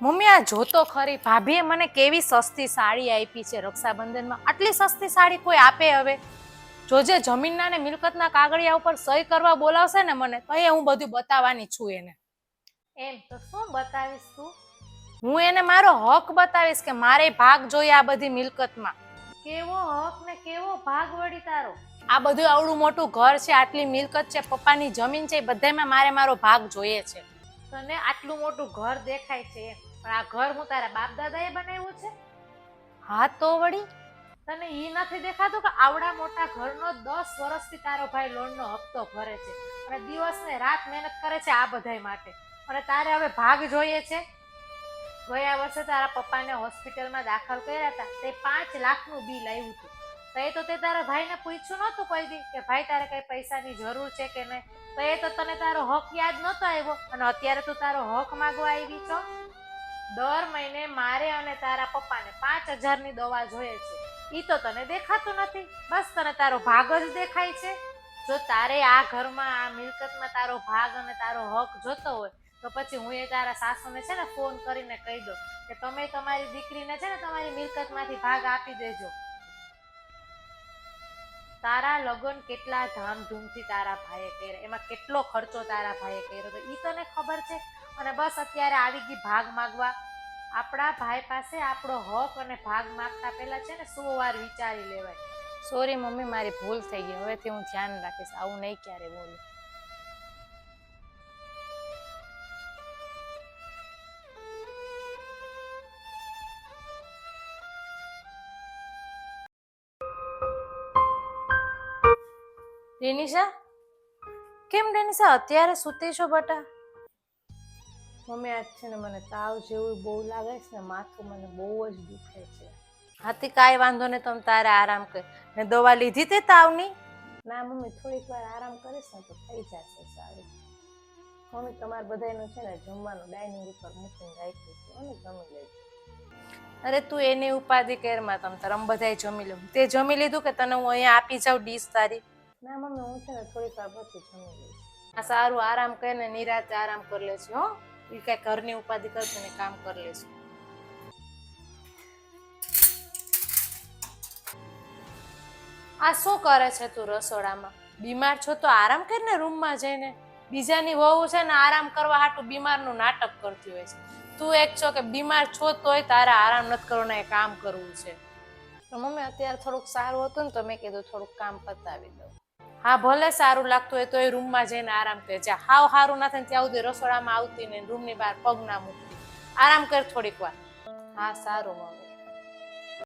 Mummy આ જોતો ખરી, ભાભીએ મને કેવી સસ્તી સાડી આપી છે રક્ષાબંધનમાં. આટલી સસ્તી સાડી કોઈ આપે હવે? જોજે જમીનના ને મિલકતના કાગળિયા ઉપર સહી કરવા બોલાવશે ને મને, તો હું બધું બતાવવાની છું એને. એમ તો શું બતાવીશ તું? હું એને મારો હક બતાવીશ કે મારે ભાગ જોઈએ આ બધી મિલકતમાં. કેવો હક ને કેવો ભાગ વળી તારો? આ બધું આવડું મોટું ઘર છે, આટલી મિલકત છે, પપ્પાની જમીન છે, બધામાં મારો ભાગ જોઈએ છે. તને આટલું મોટું ઘર દેખાય છે પણ આ ઘર હું તારા બાપ દાદાએ બનાવ્યું છે? હા તો વળી, તને ઈ નથી દેખાતું કે આવડા મોટા ઘરનો 10 વર્ષથી તારો ભાઈ લોનનો હપ્તો ભરે છે અને દિવસ ને રાત મહેનત કરે છે આ બધાય માટે, અને તારે હવે ભાગ જોઈએ છે? ગયા વર્ષે તારા પપ્પાને હોસ્પિટલમાં દાખલ કર્યા હતા, તે 5 લાખનું બિલ આવ્યું હતું. તો તે તારા ભાઈને પૂછ્યું નહોતું કોઈ દી કે ભાઈ તારે કઈ પૈસાની જરૂર છે કે નહીં? તો તને તારો હક યાદ નહોતો આવ્યો અને અત્યારે તું તારો હક માંગવા આવી છો? દર મહિને મારે અને તારા પપ્પાને 5,000ની દવા જોઈએ છે, ઈ તો તને દેખાતું નથી. બસ તને તારો ભાગ જ દેખાય છે. જો તારે આ ઘરમાં આ મિલકતમાં તારો ભાગ અને તારો હક જોતો હોય તો પછી હું એ તારા સાસુને છે ને ફોન કરીને કહી દઉં કે તમે તમારી દીકરીને છે ને તમારી મિલકતમાંથી ભાગ આપી દેજો. તારા લગ્ન કેટલા ધામધૂમથી તારા ભાઈએ કર્યા, એમાં કેટલો ખર્ચો તારા ભાઈએ કર્યો તો ઈ તને ખબર છે? અને બસ અત્યારે આવી ગઈ ભાગ માંગવા. આપણા ભાઈ પાસે આપણો હક અને ભાગ માંગતા પહેલા છે ને 100 વાર વિચારી લેવાય. સોરી મમ્મી, મારી ભૂલ થઈ ગઈ, હવેથી હું ધ્યાન રાખીશ, આવું નહીં ક્યારે બોલું. ડેનિશા, કેમ ડેનિશા અત્યારે સૂતી છો બટા? મમ્મી આજ છે ને મને તાવ જેવું બહુ લાગે છે ને માથું મને બહુ જ દુખે છે. હાથી કાંઈ વાંધો નહીં, તમે તારે આરામ કર. ને દવા લીધી તે તાવની? ના મમ્મી, થોડીક વાર આરામ કરીશ ને તો થઈ જશે સારું. મમ્મી તમારે બધાનું છે ને જમવાનું ડાઇનિંગ ઉપર મૂકીને રાખ્યું છે, મમ્મી જમી લેજો. અરે તું એની ઉપાધિ કેરમાં, તમે તારે બધાય જમી લો. તે જમી લીધું કે તને હું અહીંયા આપી જાઉં ડીશ તારી? ના મમ્મી, હું છે ને થોડીક વાર પછી જમી લઈશ. આ સારું, આરામ કરીને નિરાતે આરામ કરી લેશું હો. એ કઈ ઘરની ઉપાધિ કરશે ને કામ કરી લેશું. આ શું કરે છે તું રસોડામાં? બીમાર છો તો આરામ કરીને રૂમમાં જઈને. બીજાની વહુ છે ને આરામ કરવા હાટું બીમારનું નાટક કરતી હોય છે. તું એક છો કે બીમાર છો તોય તારે આરામ નથી કરવાનો, એ કામ કરવું છે. તો મમ્મી અત્યારે થોડુંક સારું હતું ને તો મેં કીધું થોડુંક કામ પતાવી દઉં. હા ભલે સારું લાગતું હોય તો એ રૂમમાં જઈને આરામ કરે. જ્યાં હાવ સારું ના થાય ને ત્યાં સુધી રસોડામાં આવતી ને રૂમની બહાર પગ ના મૂકતી. આરામ કર થોડીક વાર. હા સારું મમ્મી.